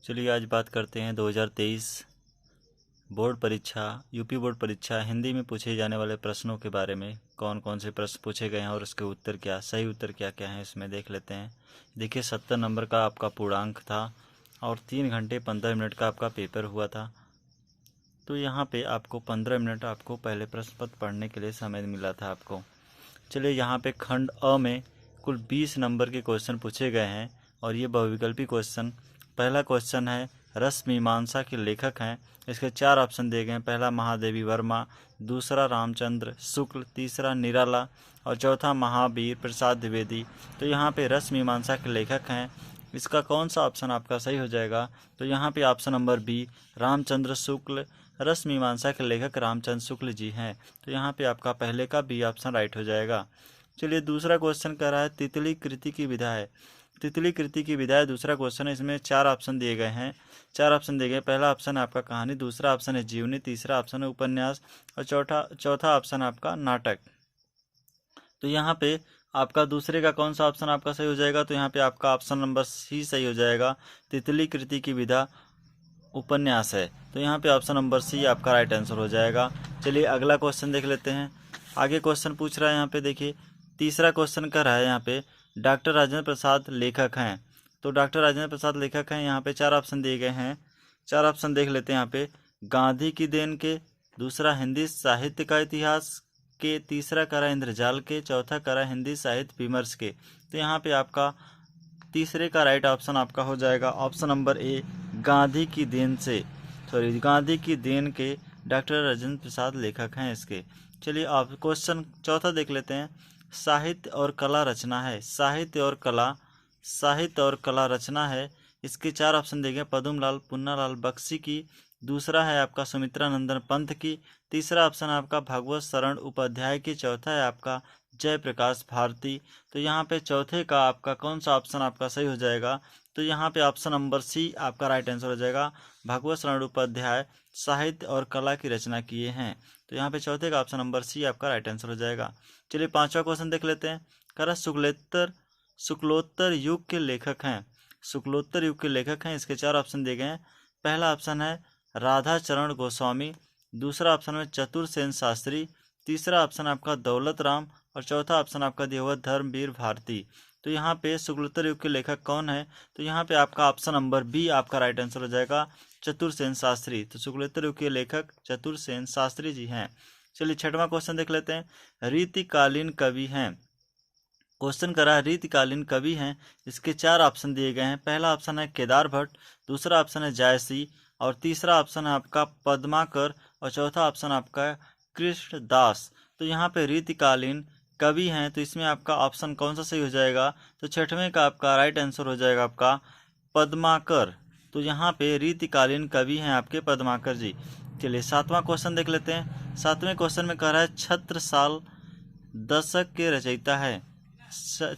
चलिए आज बात करते हैं 2023 बोर्ड परीक्षा यूपी बोर्ड परीक्षा हिंदी में पूछे जाने वाले प्रश्नों के बारे में। कौन कौन से प्रश्न पूछे गए हैं और उसके उत्तर क्या सही उत्तर क्या क्या हैं इसमें देख लेते हैं। देखिए 70 नंबर का आपका पूर्णांक था और 3 घंटे 15 मिनट का आपका पेपर हुआ था। तो यहाँ पे आपको 15 मिनट आपको पहले प्रश्न पत्र पढ़ने के लिए समय मिला था आपको। चलिए यहाँ पे खंड अ में कुल 20 नंबर के क्वेश्चन पूछे गए हैं और ये बहुविकल्पी क्वेश्चन। पहला क्वेश्चन है रस मीमांसा के लेखक हैं। इसके 4 ऑप्शन दिए गए हैं। पहला महादेवी वर्मा, दूसरा रामचंद्र शुक्ल, तीसरा निराला और चौथा महावीर प्रसाद द्विवेदी। तो यहाँ पे रस मीमांसा के लेखक हैं, इसका कौन सा ऑप्शन आपका सही हो जाएगा? तो यहाँ पे option number B Ramchandra Shukla, रस मीमांसा के लेखक रामचंद्र शुक्ल जी हैं। तो यहाँ पे आपका पहले का बी ऑप्शन राइट हो जाएगा। चलिए दूसरा क्वेश्चन कह रहा है तितली कृति की विधा है। तितली कृति की विधा है दूसरा क्वेश्चन है। इसमें 4 ऑप्शन दिए गए हैं। 4 ऑप्शन दिए गए। पहला ऑप्शन है आपका कहानी, दूसरा ऑप्शन है जीवनी, तीसरा ऑप्शन है उपन्यास और चौथा ऑप्शन है आपका नाटक। तो यहाँ पे आपका दूसरे का कौन सा ऑप्शन आपका सही हो जाएगा? तो यहाँ पे आपका ऑप्शन नंबर सी सही हो जाएगा। तितली कृति की विधा उपन्यास है। तो यहाँ पे ऑप्शन नंबर सी आपका राइट आंसर हो जाएगा। चलिए अगला क्वेश्चन देख लेते हैं। आगे क्वेश्चन पूछ रहा है यहाँ पे, देखिए तीसरा क्वेश्चन कर रहा है यहाँ पे डॉक्टर राजेंद्र प्रसाद लेखक हैं। तो डॉक्टर राजेंद्र प्रसाद लेखक हैं। यहाँ पे 4 ऑप्शन दिए गए हैं। 4 ऑप्शन देख लेते हैं यहाँ पे। गांधी की देन के, दूसरा हिंदी साहित्य का इतिहास के, तीसरा करा इंद्रजाल के, चौथा करा हिंदी साहित्य विमर्श के। तो यहाँ पे आपका तीसरे का राइट ऑप्शन आपका हो जाएगा ऑप्शन नंबर ए गांधी की देन से, गांधी की देन के डॉक्टर राजेंद्र प्रसाद लेखक हैं इसके। चलिए आप क्वेश्चन चौथा देख लेते हैं। साहित्य और कला रचना है। साहित्य और कला रचना है। इसके 4 ऑप्शन दिए गए। पद्मलाल पुन्नालाल बख्शी की, दूसरा है आपका सुमित्रा नंदन पंत की, तीसरा ऑप्शन है आपका भगवत शरण उपाध्याय की, चौथा है आपका जयप्रकाश भारती। तो यहाँ पे चौथे का आपका कौन सा ऑप्शन आपका सही हो जाएगा? तो यहाँ पे ऑप्शन नंबर सी आपका राइट आंसर हो जाएगा। भगवत शरण उपाध्याय साहित्य और कला की रचना किए हैं। तो यहाँ पे चौथे का ऑप्शन नंबर सी आपका राइट आंसर हो जाएगा। चलिए 5वां क्वेश्चन देख लेते हैं। कह शुक्लोत्तर युग के लेखक हैं। शुक्लोत्तर युग के लेखक हैं। इसके 4 ऑप्शन दिए गए हैं। पहला ऑप्शन है राधा चरण गोस्वामी, दूसरा ऑप्शन है चतुर्सेन शास्त्री, तीसरा ऑप्शन आपका दौलत राम और चौथा ऑप्शन आपका दिया हुआ धर्मवीर भारती। तो यहाँ पे शुक्लोत्तर युग के लेखक कौन है? तो यहाँ पे आपका ऑप्शन नंबर बी आपका राइट आंसर हो जाएगा चतुर्सेन शास्त्री। तो शुक्लोत्तर युग के लेखक चतुर्सेन शास्त्री जी हैं। चलिए 6वां क्वेश्चन देख लेते हैं। रीतिकालीन कवि हैं। क्वेश्चन करा रीतिकालीन कवि हैं। इसके 4 ऑप्शन दिए गए हैं। पहला ऑप्शन है केदार भट्ट, दूसरा ऑप्शन है जायसी और तीसरा ऑप्शन है आपका पद्माकर और चौथा ऑप्शन आपका कृष्णदास। तो यहाँ पे रीतिकालीन कवि हैं। तो इसमें आपका ऑप्शन कौन सा सही हो जाएगा? तो 6वें का आपका राइट आंसर हो जाएगा आपका पद्माकर। तो यहाँ पे रीतिकालीन कवि हैं आपके पद्माकर जी। चलिए 7वां क्वेश्चन देख लेते हैं। 7वें क्वेश्चन में कह रहा है छत्रसाल दशक के रचयिता है।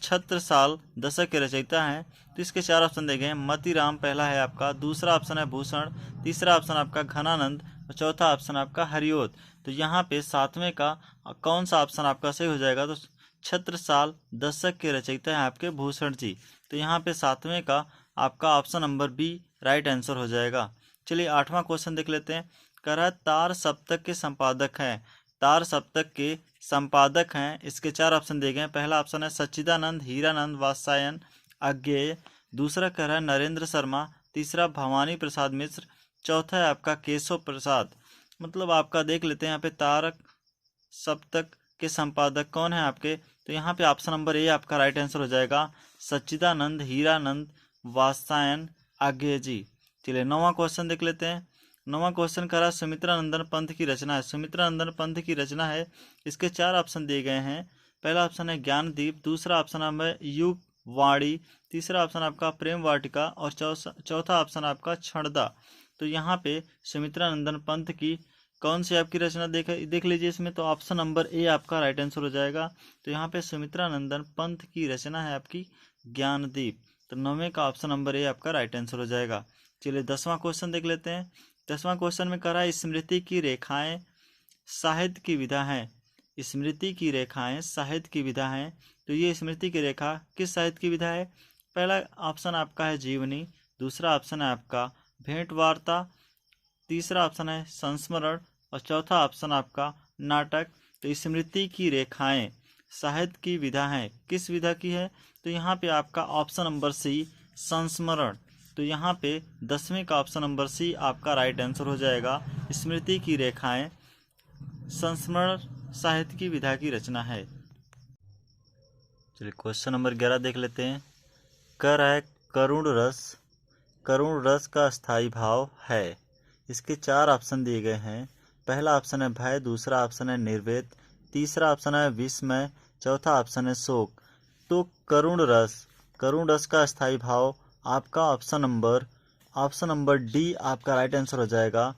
छत्रसाल दशक के रचयिता हैं। तो इसके 4 ऑप्शन दिए गए हैं। मतीराम पहला है आपका, दूसरा ऑप्शन है भूषण, तीसरा ऑप्शन आपका घनानंद और चौथा ऑप्शन आपका हरिओत। तो यहाँ पे 7वें का कौन सा ऑप्शन आपका सही हो जाएगा? तो छत्रसाल दशक के रचयिता हैं आपके भूषण जी। तो यहाँ पे 7वें का आपका option number B right answer हो जाएगा। चलिए 8वां क्वेश्चन देख लेते हैं। कह रहा है तार सप्तक के संपादक हैं। तार सप्तक के संपादक हैं। इसके 4 ऑप्शन दिए गए हैं। पहला ऑप्शन है सच्चिदानंद हीरानंद वात्स्यायन अज्ञेय, दूसरा कह रहा है नरेंद्र शर्मा, तीसरा भवानी प्रसाद मिश्र, चौथा है आपका केशव प्रसाद। मतलब आपका देख लेते हैं यहाँ पे तारक सप्तक के संपादक कौन है आपके? तो यहाँ पे ऑप्शन नंबर ए आपका राइट आंसर हो जाएगा सच्चिदानंद हीरानंद वात्स्यायन अज्ञेय जी। चलिए 9वां क्वेश्चन देख लेते हैं। 9वां क्वेश्चन कह रहा है सुमित्रा नंदन पंत की रचना है। सुमित्रा नंदन पंत की रचना है। इसके 4 ऑप्शन दिए गए हैं। पहला ऑप्शन है ज्ञानदीप, दूसरा ऑप्शन है युग वाणी, तीसरा ऑप्शन आपका प्रेम वाटिका और चौथा ऑप्शन आपका क्षणदा। तो यहाँ पे सुमित्रा नंदन पंत की कौन सी आपकी रचना देख लीजिए इसमें। तो ऑप्शन नंबर ए आपका राइट आंसर हो जाएगा। तो यहाँ पे सुमित्रा नंदन पंत की रचना है आपकी ज्ञानदीप। तो 9वें का ऑप्शन नंबर ए आपका राइट आंसर हो जाएगा। चलिए 10वां क्वेश्चन देख लेते हैं। 10वां क्वेश्चन में कह रहा है स्मृति की रेखाएं साहित्य की विधा है। स्मृति की रेखाएं साहित्य की विधा है। तो ये स्मृति की रेखा किस साहित्य की विधा है? पहला ऑप्शन आपका है जीवनी, दूसरा ऑप्शन है आपका भेंट वार्ता, तीसरा ऑप्शन है संस्मरण और चौथा ऑप्शन आपका नाटक। तो स्मृति की रेखाएं साहित्य की विधा है, किस विधा की है? तो यहाँ पे आपका ऑप्शन नंबर सी संस्मरण। तो यहाँ पे 10वें का ऑप्शन नंबर सी आपका राइट आंसर हो जाएगा। स्मृति की रेखाएं संस्मरण साहित्य की विधा की रचना है। चलिए क्वेश्चन नंबर 11 देख लेते हैं। कर है करुण रस, करुण रस का स्थायी भाव है। इसके 4 ऑप्शन दिए गए हैं। पहला ऑप्शन है भय, दूसरा ऑप्शन है निर्वेद, तीसरा ऑप्शन है विस्मय, चौथा ऑप्शन है शोक। तो करुण रस का स्थायी भाव आपका ऑप्शन नंबर डी आपका राइट आंसर हो जाएगा।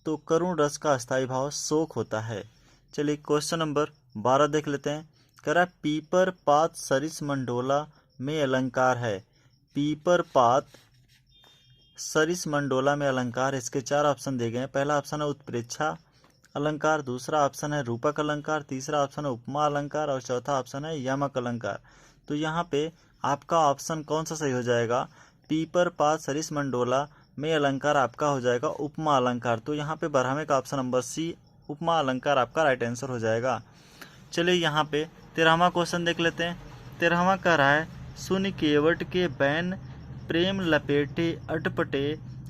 तो करुण रस का स्थायी भाव शोक होता है। चलिए क्वेश्चन नंबर 12 देख लेते हैं। करा पीपर पात सरिस मंडोला में अलंकार है। पीपर पात सरिस मंडोला में अलंकार, इसके 4 ऑप्शन दिए गए हैं। पहला ऑप्शन है उत्प्रेक्षा अलंकार, दूसरा ऑप्शन है रूपक अलंकार, तीसरा ऑप्शन है उपमा अलंकार और चौथा ऑप्शन है यमक अलंकार। तो यहाँ पे आपका ऑप्शन कौन सा सही हो जाएगा? पीपर पात सरिस मंडोला में अलंकार आपका हो जाएगा उपमा अलंकार। तो यहाँ पे 12वें का ऑप्शन नंबर सी उपमा अलंकार आपका राइट आंसर हो जाएगा। चलिए यहाँ पे 13वां क्वेश्चन देख लेते हैं। 13वां कह रहा है सुन केवट के बैन प्रेम लपेटे अटपटे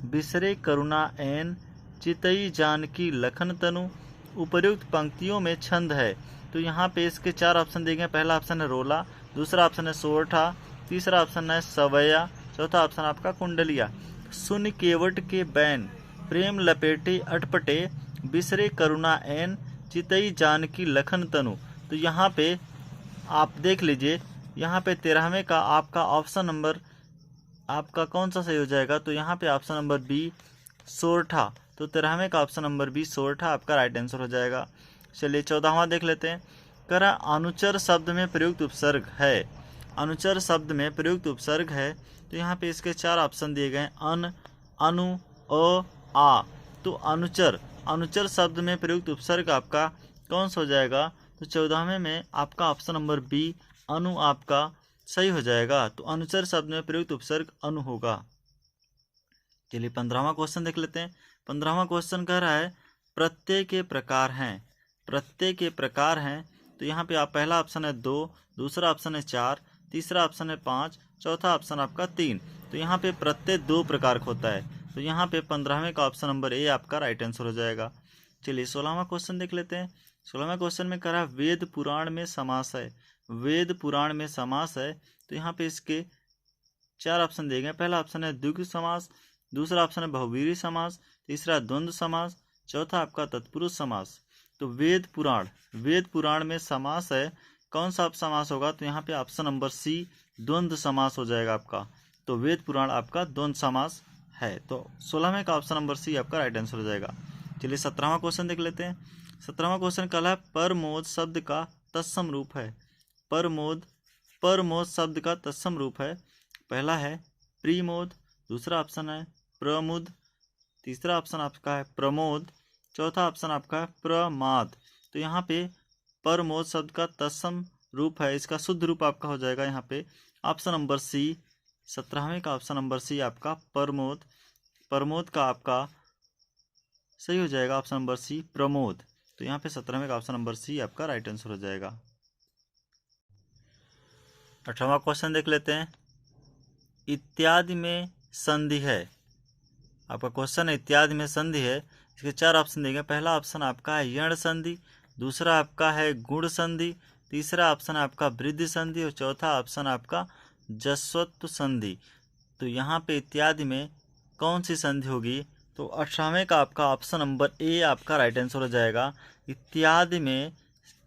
बिसरे करुणा ऐन चितई जानकी लखन तनु। उपर्युक्त पंक्तियों में छंद है। तो यहाँ पे इसके 4 ऑप्शन दिए गए। पहला ऑप्शन है रोला, दूसरा ऑप्शन है सोरठा, तीसरा ऑप्शन है सवैया, चौथा ऑप्शन आपका कुंडलिया। सुन केवट के बैन प्रेम लपेटे अटपटे बिसरे करुणा ऐन चितई जानकी लखन तनु। तो यहाँ पे आप देख लीजिए, यहाँ पे 13वें का आपका ऑप्शन नंबर आपका कौन सा सही हो जाएगा? तो यहाँ पे ऑप्शन नंबर बी सोरठा। तो 13वें का ऑप्शन नंबर बी सोरठा आपका राइट आंसर हो जाएगा। चलिए 14वां देख लेते हैं। करा अनुचर शब्द में प्रयुक्त उपसर्ग है। अनुचर शब्द में प्रयुक्त उपसर्ग है। तो यहाँ पे इसके 4 ऑप्शन दिए गए हैं। अन, अनु, अ, आ। तो अनुचर शब्द में प्रयुक्त उपसर्ग आपका कौन सा हो जाएगा? तो 14वें में आपका ऑप्शन नंबर बी अनु आपका सही हो जाएगा। तो अनुचर शब्द में प्रयुक्त उपसर्ग अनु होगा। चलिए 15वां क्वेश्चन देख लेते हैं। 15वां क्वेश्चन कह रहा है प्रत्यय के प्रकार हैं। प्रत्यय के प्रकार हैं। तो यहाँ पे आप पहला ऑप्शन है 2, दूसरा ऑप्शन है 4, तीसरा ऑप्शन है 5, चौथा ऑप्शन आपका 3। तो यहाँ पे प्रत्यय 2 प्रकार का होता है। तो यहाँ पे 15वें का ऑप्शन नंबर ए आपका राइट आंसर हो जाएगा। चलिए 16वां क्वेश्चन देख लेते हैं। 16वें क्वेश्चन में कह रहा है वेद पुराण में समास है। वेद पुराण में समास है। तो यहाँ पे इसके 4 ऑप्शन दिए गए। पहला ऑप्शन है द्विगु समास, दूसरा ऑप्शन है बहुव्रीहि समास, तीसरा द्वंद्व समास, चौथा आपका तत्पुरुष समास। तो वेद पुराण में समास है। कौन सा समास होगा? तो यहाँ पे ऑप्शन नंबर सी द्वंद्व समास हो जाएगा आपका। तो वेद पुराण आपका द्वंद्व समास है। तो 16वें का ऑप्शन नंबर सी आपका राइट आंसर हो जाएगा। चलिए 17वां क्वेश्चन देख लेते हैं। 17वां क्वेश्चन कल है परमोद शब्द का तत्सम रूप है। परमोद शब्द का तत्सम रूप है। पहला है प्रीमोद, दूसरा ऑप्शन है प्रमुद, तीसरा ऑप्शन आपका है प्रमोद, चौथा ऑप्शन आपका है प्रमाद। तो यहाँ पे परमोद शब्द का तत्सम रूप है। इसका शुद्ध रूप आपका हो जाएगा यहाँ पे ऑप्शन नंबर सी। 17वें का ऑप्शन नंबर सी आपका प्रमोद का आपका सही हो जाएगा ऑप्शन नंबर सी प्रमोद। तो यहाँ पे 17वें का ऑप्शन नंबर सी आपका राइट आंसर हो जाएगा। 18वां क्वेश्चन देख लेते हैं। इत्यादि में संधि है। आपका क्वेश्चन है इत्यादि में संधि है। इसके 4 ऑप्शन देंगे। पहला ऑप्शन आपका है यण संधि, दूसरा आपका है गुण संधि, तीसरा ऑप्शन आपका वृद्धि संधि और चौथा ऑप्शन आपका जस्वत्व संधि। तो यहाँ पे इत्यादि में कौन सी संधि होगी? तो 18वें का आपका ऑप्शन नंबर ए आपका राइट आंसर हो जाएगा। इत्यादि में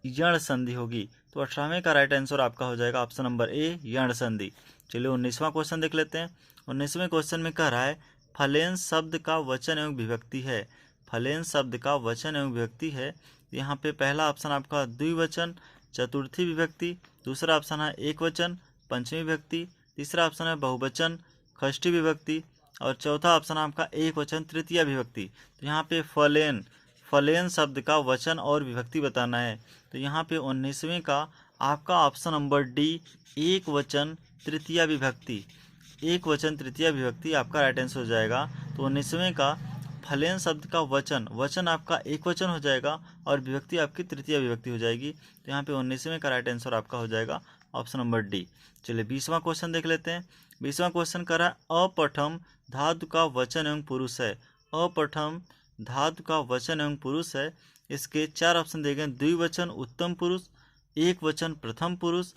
यण संधि होगी। तो 18वें का राइट आंसर आपका हो जाएगा ऑप्शन नंबर ए यण संधि। चलिए 19वां क्वेश्चन देख लेते हैं। 19वें क्वेश्चन में कह रहा है फलेंस शब्द का वचन एवं विभक्ति है। फलेंस शब्द का वचन एवं विभक्ति है। यहाँ पे पहला ऑप्शन आपका द्विवचन चतुर्थी विभक्ति, दूसरा ऑप्शन है एक वचन पंचमी विभक्ति, तीसरा ऑप्शन है बहुवचन षष्ठी विभक्ति और चौथा ऑप्शन आपका एक वचन तृतीया विभक्ति। तो यहाँ पे फलेन शब्द का वचन और विभक्ति बताना है। तो यहाँ पे 19वें का आपका ऑप्शन नंबर डी एक वचन तृतीया विभक्ति। एक वचन तृतीय विभक्ति आपका राइट आंसर हो जाएगा। तो 19वें का फलेन शब्द का वचन आपका एक वचन हो जाएगा और विभक्ति आपकी तृतीय विभक्ति हो जाएगी। तो यहाँ पे 19वें का राइट आंसर आपका हो जाएगा ऑप्शन नंबर डी। चलिए 20वां क्वेश्चन देख लेते हैं। 20वां क्वेश्चन कर रहा है अपठम धातु का वचन एवं पुरुष है। अपठम धातु का वचन एवं पुरुष है। इसके 4 ऑप्शन दिए गए। द्विवचन उत्तम पुरुष, एक वचन प्रथम पुरुष,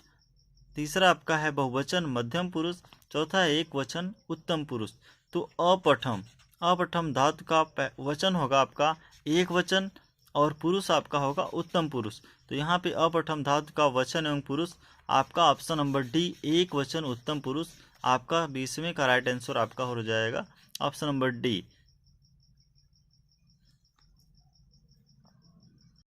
तीसरा आपका है बहुवचन मध्यम पुरुष, चौथा है एक वचन उत्तम पुरुष। तो अपठम धातु का वचन होगा आपका एक वचन और पुरुष आपका होगा उत्तम पुरुष। तो यहाँ पे अपठम धातु का वचन एवं पुरुष आपका ऑप्शन नंबर डी एक वचन उत्तम पुरुष आपका 20वें का राइट आंसर आपका हो जाएगा ऑप्शन नंबर डी।